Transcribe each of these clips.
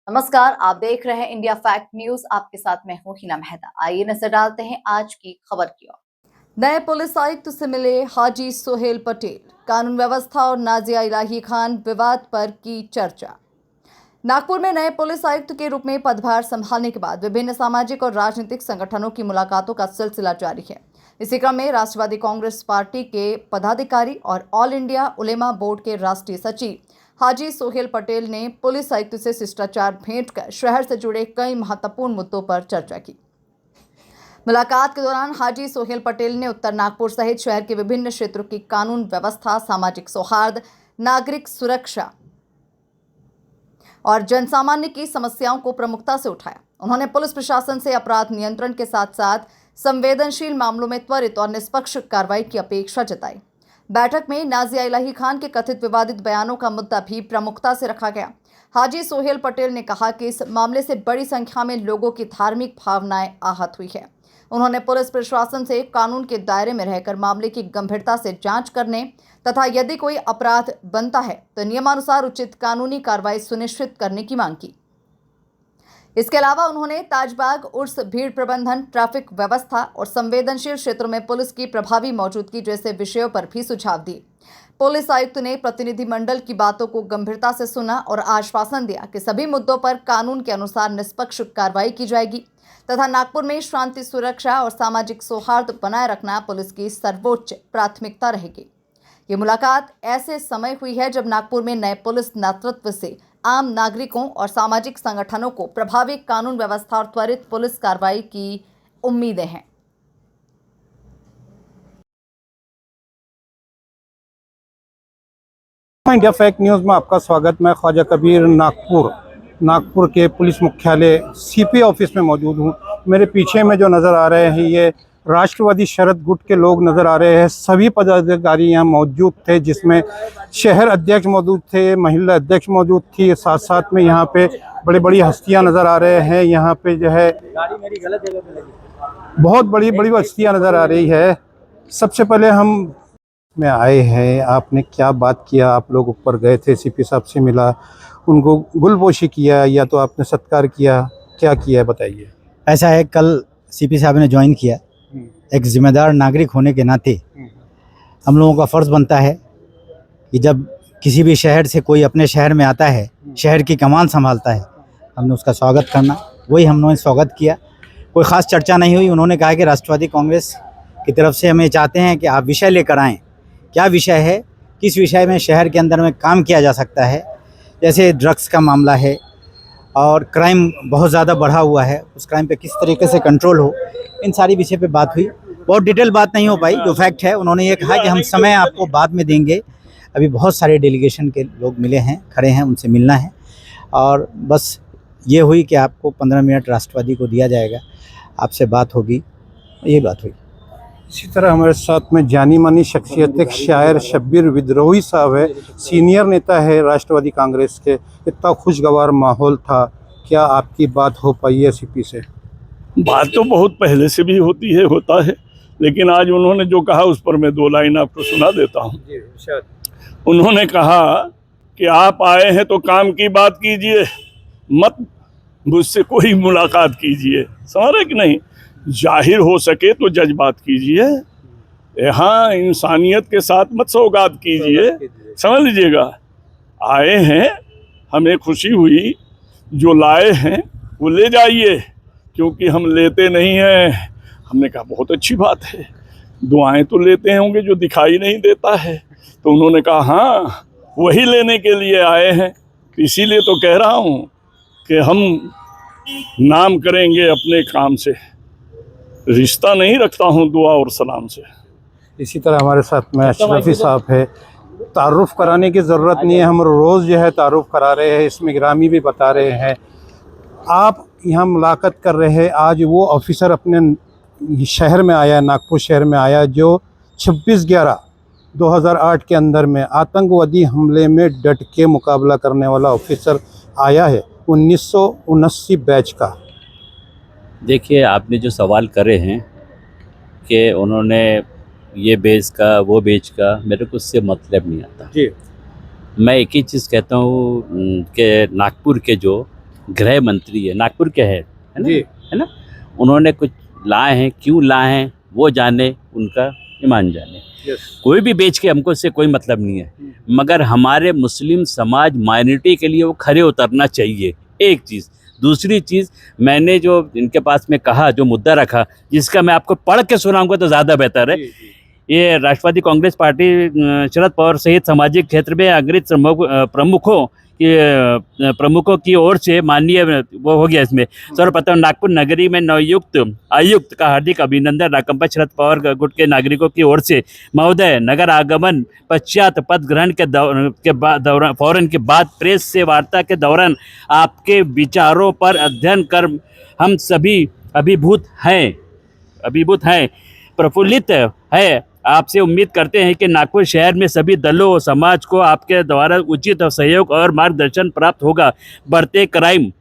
नमस्कार, आप देख रहे हैं इंडिया फैक्ट न्यूज। आपके साथ मैं हूं हिना मेहता। आइए नजर डालते हैं आज की खबर की ओर। नए पुलिस आयुक्त से मिले हाजी सोहेल पटेल, कानून व्यवस्था और नाजिया इलाही खान विवाद पर की चर्चा। नागपुर में नए पुलिस आयुक्त के रूप में पदभार संभालने के बाद विभिन्न सामाजिक और राजनीतिक संगठनों की मुलाकातों का सिलसिला जारी है। इसी क्रम में राष्ट्रवादी कांग्रेस पार्टी के पदाधिकारी और ऑल इंडिया उलेमा बोर्ड के राष्ट्रीय सचिव हाजी सोहेल पटेल ने पुलिस आयुक्त से शिष्टाचार भेंट कर शहर से जुड़े कई महत्वपूर्ण मुद्दों पर चर्चा की। मुलाकात के दौरान हाजी सोहेल पटेल ने उत्तर नागपुर सहित शहर के विभिन्न क्षेत्रों की कानून व्यवस्था, सामाजिक सौहार्द, नागरिक सुरक्षा और जनसामान्य की समस्याओं को प्रमुखता से उठाया। उन्होंने पुलिस प्रशासन से अपराध नियंत्रण के साथ साथ संवेदनशील मामलों में त्वरित और निष्पक्ष कार्रवाई की अपेक्षा जताई। बैठक में नाजिया इलाही खान के कथित विवादित बयानों का मुद्दा भी प्रमुखता से रखा गया। हाजी सोहेल पटेल ने कहा कि इस मामले से बड़ी संख्या में लोगों की धार्मिक भावनाएं आहत हुई है। उन्होंने पुलिस प्रशासन से कानून के दायरे में रहकर मामले की गंभीरता से जांच करने तथा यदि कोई अपराध बनता है तो नियमानुसार उचित कानूनी कार्रवाई सुनिश्चित करने की मांग की। इसके अलावा उन्होंने ताजबाग उर्स, भीड़ प्रबंधन, ट्रैफिक व्यवस्था और संवेदनशील क्षेत्रों में पुलिस की प्रभावी मौजूदगी जैसे विषयों पर भी सुझाव दिए। पुलिस आयुक्त ने प्रतिनिधिमंडल की बातों को गंभीरता से सुना और आश्वासन दिया कि सभी मुद्दों पर कानून के अनुसार निष्पक्ष कार्रवाई की जाएगी तथा नागपुर में शांति, सुरक्षा और सामाजिक सौहार्द बनाए रखना पुलिस की सर्वोच्च प्राथमिकता रहेगी। ये मुलाकात ऐसे समय हुई है जब नागपुर में नए पुलिस नेतृत्व से आम नागरिकों और सामाजिक संगठनों को प्रभावी कानून व्यवस्था और त्वरित पुलिस कार्रवाई की उम्मीदें हैं। इंडिया फैक्ट न्यूज़ में आपका स्वागत। मैं ख्वाजा कबीर नागपुर के पुलिस मुख्यालय सीपी ऑफिस में मौजूद हूँ। मेरे पीछे में जो नज़र आ रहे हैं ये राष्ट्रवादी शरद गुट के लोग नज़र आ रहे हैं। सभी पदाधिकारी यहाँ मौजूद थे, जिसमें शहर अध्यक्ष मौजूद थे, महिला अध्यक्ष मौजूद थी, साथ साथ में यहाँ पे बड़ी बड़ी हस्तियाँ नज़र आ रहे हैं। यहाँ पे जो है बहुत बड़ी बड़ी हस्तियाँ नज़र आ रही है। सबसे पहले हम में आए हैं, आपने क्या बात किया? आप लोग ऊपर गए थे, सीपी साहब से मिला, उनको गुलपोशी किया या तो आपने सत्कार किया, क्या किया बताइए। ऐसा है, कल सीपी साहब ने ज्वाइन किया। एक जिम्मेदार नागरिक होने के नाते हम लोगों का फ़र्ज़ बनता है कि जब किसी भी शहर से कोई अपने शहर में आता है, शहर की कमान संभालता है, हमने उसका स्वागत करना। वही हमने स्वागत किया। कोई ख़ास चर्चा नहीं हुई। उन्होंने कहा कि राष्ट्रवादी कांग्रेस की तरफ से हम ये चाहते हैं कि आप विषय लेकर आएँ। क्या विषय है, किस विषय में शहर के अंदर में काम किया जा सकता है। जैसे ड्रग्स का मामला है और क्राइम बहुत ज़्यादा बढ़ा हुआ है, उस क्राइम पे किस तरीके से कंट्रोल हो, इन सारी विषय पे बात हुई। बहुत डिटेल बात नहीं हो पाई। जो फैक्ट है, उन्होंने ये कहा कि हम समय आपको बाद में देंगे। अभी बहुत सारे डेलीगेशन के लोग मिले हैं, खड़े हैं, उनसे मिलना है और बस ये हुई कि आपको 15 मिनट राष्ट्रवादी को दिया जाएगा, आपसे बात होगी, ये बात हुई। इसी तरह हमारे साथ में जानी मानी शख्सियत एक शायर शब्बीर विद्रोही साहब है, सीनियर नेता है राष्ट्रवादी कांग्रेस के। इतना खुशगवार माहौल था, क्या आपकी बात हो पाई है सीपी से? बात तो बहुत पहले से भी होता है, लेकिन आज उन्होंने जो कहा उस पर मैं 2 लाइन आपको सुना देता हूँ। उन्होंने कहा कि आप आए हैं तो काम की बात कीजिए, मत मुझसे कोई मुलाकात कीजिए। समझ रहे कि नहीं? जाहिर हो सके तो जज्बात कीजिए, यहाँ इंसानियत के साथ मत सौगात कीजिए। समझ लीजिएगा, आए हैं, हमें खुशी हुई, जो लाए हैं वो ले जाइए, क्योंकि हम लेते नहीं हैं। हमने कहा बहुत अच्छी बात है, दुआएं तो लेते होंगे जो दिखाई नहीं देता है। तो उन्होंने कहा हाँ, वही लेने के लिए आए हैं। इसीलिए तो कह रहा हूँ कि हम नाम करेंगे अपने काम से, रिश्ता नहीं रखता हूँ दुआ और सलाम से। इसी तरह हमारे साथ में अशरफी साहब है। तारुफ कराने की ज़रूरत नहीं है, हम रोज़ जो है तारुफ करा रहे हैं, इसमें ग्रामी भी बता रहे हैं। आप यहाँ मुलाकात कर रहे हैं, आज वो ऑफिसर अपने शहर में आया, नागपुर शहर में आया, जो 26/11/2008 के अंदर में आतंकवादी हमले में डट के मुकाबला करने वाला ऑफिसर आया है, 1979 बैच का। देखिए, आपने जो सवाल करे हैं कि उन्होंने ये बेच का वो बेच का, मेरे को उससे मतलब नहीं आता जी। मैं एक ही चीज़ कहता हूँ कि नागपुर के जो गृह मंत्री है, नागपुर के है ना, जी। है ना। उन्होंने कुछ लाए हैं, क्यों लाए हैं वो जाने, उनका ईमान जाने। कोई भी बेच के हमको इससे कोई मतलब नहीं है, मगर हमारे मुस्लिम समाज माइनॉरिटी के लिए वो खड़े उतरना चाहिए, एक चीज़। दूसरी चीज़, मैंने जो इनके पास में कहा, जो मुद्दा रखा, जिसका मैं आपको पढ़ के सुनाऊंगा तो ज़्यादा बेहतर है। ये राष्ट्रवादी कांग्रेस पार्टी शरद पवार सहित सामाजिक क्षेत्र में अग्रणी प्रमुखों की ओर से माननीय वो हो गया इसमें, सर्वप्रथम नागपुर नगरी में नवयुक्त आयुक्त का हार्दिक अभिनंदन। राकंपा शरद पवार गुट के नागरिकों की ओर से महोदय, नगर आगमन पश्चात पद ग्रहण के फौरन के बाद प्रेस से वार्ता के दौरान आपके विचारों पर अध्ययन कर हम सभी अभिभूत हैं, प्रफुल्लित है। आपसे उम्मीद करते हैं कि नागपुर शहर में सभी दलों और समाज को आपके द्वारा उचित सहयोग और मार्गदर्शन प्राप्त होगा। बढ़ते क्राइम,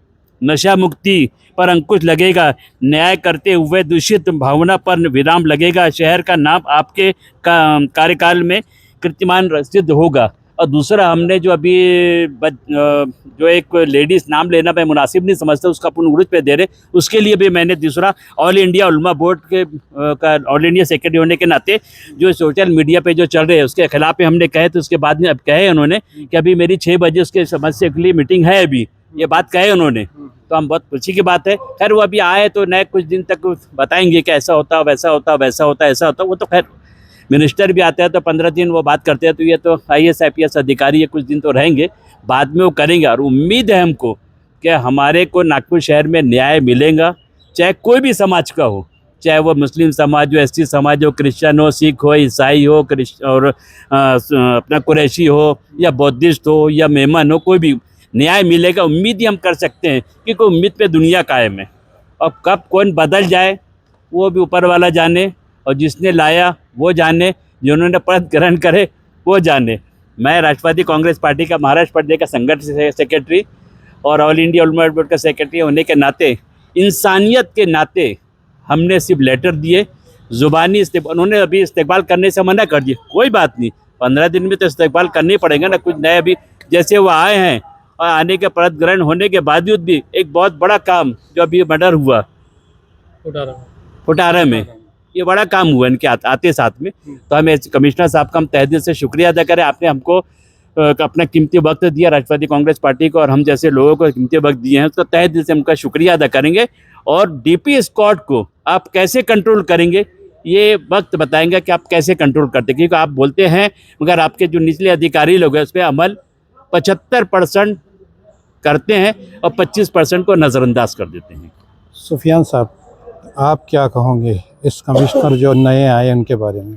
नशा मुक्ति पर अंकुश लगेगा। न्याय करते हुए दूषित भावना पर विराम लगेगा। शहर का नाम आपके कार्यकाल में कीर्तिमान सिद्ध होगा। और दूसरा, हमने जो अभी जो एक लेडीज़ नाम लेना मैं मुनासिब नहीं समझता, उसका अपन उर्दू पे दे रहे, उसके लिए भी मैंने दूसरा ऑल इंडिया उलमा बोर्ड के का ऑल इंडिया सेक्रेटरी होने के नाते जो सोशल मीडिया पे जो चल रहे हैं उसके खिलाफ में हमने कहे, तो उसके बाद में अब कहे उन्होंने कि अभी मेरी 6 बजे उसके समस्या के लिए मीटिंग है, अभी ये बात कहे उन्होंने, तो हम बहुत खुशी की बात है। खैर वो अभी आए तो नए कुछ दिन तक बताएंगे कि ऐसा होता, वैसा होता, वैसा होता, ऐसा होता। वो तो खैर मिनिस्टर भी आते हैं तो 15 दिन वो बात करते हैं, तो ये तो IAS IPS अधिकारी है, कुछ दिन तो रहेंगे, बाद में वो करेंगे। और उम्मीद है हमको कि हमारे को नागपुर शहर में न्याय मिलेगा, चाहे कोई भी समाज का हो, चाहे वो मुस्लिम समाज हो, SC समाज हो, क्रिश्चियन हो, सिख हो, ईसाई हो, और अपना कुरैशी हो, या बौद्धिस्ट हो, या मेमन हो, कोई भी न्याय मिलेगा। उम्मीद ही हम कर सकते हैं, क्योंकि उम्मीद पे दुनिया कायम है। अब कब कौन बदल जाए वो भी ऊपर वाला जाने, और जिसने लाया वो जाने, जिन्होंने पद ग्रहण करे वो जाने। मैं राष्ट्रवादी कांग्रेस पार्टी का महाराष्ट्र प्रदेश का संगठन सेक्रेटरी और ऑल इंडिया उलमा बोर्ड का सेक्रेटरी होने के नाते, इंसानियत के नाते हमने सिर्फ लेटर दिए, ज़ुबानी उन्होंने अभी इस्तेकबाल करने से मना कर दिया। कोई बात नहीं, 15 दिन में तो इस्तेकबाल करनी पड़ेगा ना। कुछ नए अभी जैसे वो आए हैं, और आने के पद ग्रहण होने के बावजूद भी एक बहुत बड़ा काम जो अभी मर्डर हुआ फुटारा में, ये बड़ा काम हुआ इनके आते साथ में। तो हमें कमिश्नर साहब का हम तहे दिल से शुक्रिया अदा करें, आपने हमको अपना कीमती वक्त दिया राष्ट्रवादी कांग्रेस पार्टी को, और हम जैसे लोगों को कीमती वक्त दिए हैं, तो तहे दिल से उनका शुक्रिया अदा करेंगे। और DP स्क्वाड को आप कैसे कंट्रोल करेंगे, ये वक्त बताएंगे कि आप कैसे कंट्रोल करते हैं, क्योंकि आप बोलते हैं मगर आपके जो निचले अधिकारी लोग हैं उस पर अमल 75% करते हैं और 25% को नज़रअंदाज कर देते हैं। सुफियान साहब, आप क्या कहोगे इस कमिश्नर जो नए आए उनके बारे में?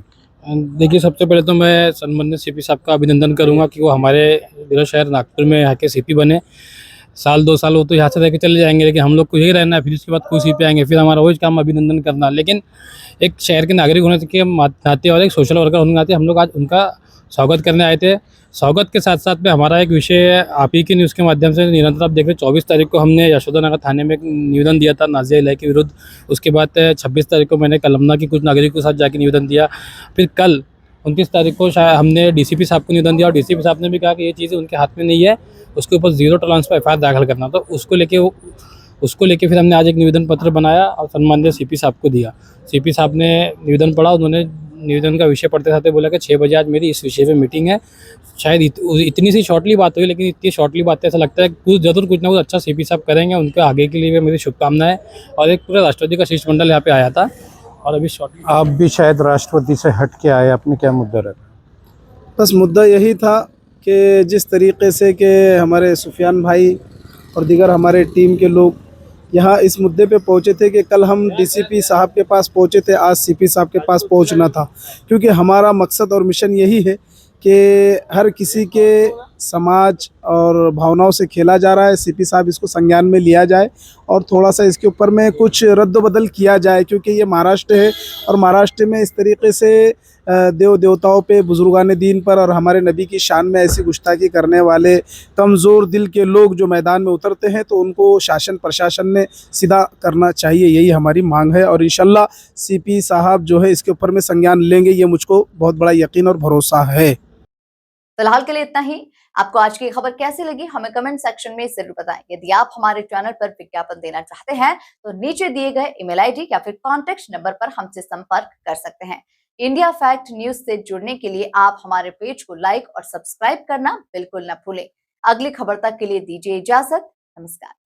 देखिए, सबसे पहले तो मैं सम्मानित CP साहब का अभिनंदन करूंगा कि वो हमारे जिला शहर नागपुर में यहाँ के CP बने। साल 2 साल वो तो यहाँ से रह के चले जाएंगे, लेकिन हम लोग को यही रहना है, फिर उसके बाद कोई CP आएंगे, फिर हमारा वही काम अभिनंदन करना। लेकिन एक शहर के नागरिक होने के नाते और एक सोशल वर्कर होने के नाते हम लोग आज उनका स्वागत करने आए थे। स्वागत के साथ साथ में हमारा एक विषय आप ही की न्यूज़ के माध्यम से निरंतर आप देख रहे, 24 तारीख को हमने यशोदानगर थाने में एक निवेदन दिया था नाज़िया इलाही के विरुद्ध। उसके बाद 26 तारीख को मैंने कलमना की कुछ नागरिकों के साथ जाके निवेदन दिया। फिर कल 29 तारीख को शायद हमने DCP साहब को निवेदन दिया, और DCP साहब ने भी कहा कि ये चीज़ें उनके हाथ में नहीं है, उसके ऊपर 0 टॉलरेंस पर FIR दाखिल करना। तो उसको लेके फिर हमने आज एक निवेदन पत्र बनाया और सम्मानित CP साहब को दिया। CP साहब ने निवेदन पढ़ा, उन्होंने निवेदन का विषय पढ़ते साथ बोला कि 6 बजे आज मेरी इस विषय पे मीटिंग है। शायद इतनी सी शॉर्टली बात हुई, लेकिन इतनी शॉर्टली बात ऐसा लगता है कुछ ना कुछ अच्छा CP साहब करेंगे। उनके आगे के लिए मेरी शुभकामनाएं। और एक पूरा राष्ट्रवादी का शिष्टमंडल यहाँ पे आया था, और अभी शॉर्टली आप भी शायद राष्ट्रवादी से हट के आए, आपने क्या मुद्दा रखा? बस मुद्दा यही था कि जिस तरीके से कि हमारे सुफियान भाई और दीगर हमारे टीम के लोग यहाँ इस मुद्दे पे पहुँचे थे कि कल हम DCP साहब के पास पहुँचे थे, आज CP साहब के पास पहुँचना था, क्योंकि हमारा मकसद और मिशन यही है कि हर किसी के समाज और भावनाओं से खेला जा रहा है। CP साहब इसको संज्ञान में लिया जाए और थोड़ा सा इसके ऊपर में कुछ रद्द-बदल किया जाए, क्योंकि ये महाराष्ट्र है और महाराष्ट्र में इस तरीके से देव देवताओं पे, बुजुर्गान दीन पर और हमारे नबी की शान में ऐसी गुस्ताखी करने वाले कमज़ोर दिल के लोग जो मैदान में उतरते हैं, तो उनको शासन प्रशासन ने सीधा करना चाहिए, यही हमारी मांग है। और इंशाल्लाह CP साहब जो है इसके ऊपर में संज्ञान लेंगे, ये मुझको बहुत बड़ा यकीन और भरोसा है। फिलहाल के लिए इतना ही। आपको आज की खबर कैसी लगी हमें कमेंट सेक्शन में जरूर बताएं। यदि आप हमारे चैनल पर विज्ञापन देना चाहते हैं तो नीचे दिए गए ईमेल आईडी या फिर कॉन्टेक्ट नंबर पर हमसे संपर्क कर सकते हैं। इंडिया फैक्ट न्यूज से जुड़ने के लिए आप हमारे पेज को लाइक और सब्सक्राइब करना बिल्कुल न भूलें। अगली खबर तक के लिए दीजिए इजाजत। नमस्कार।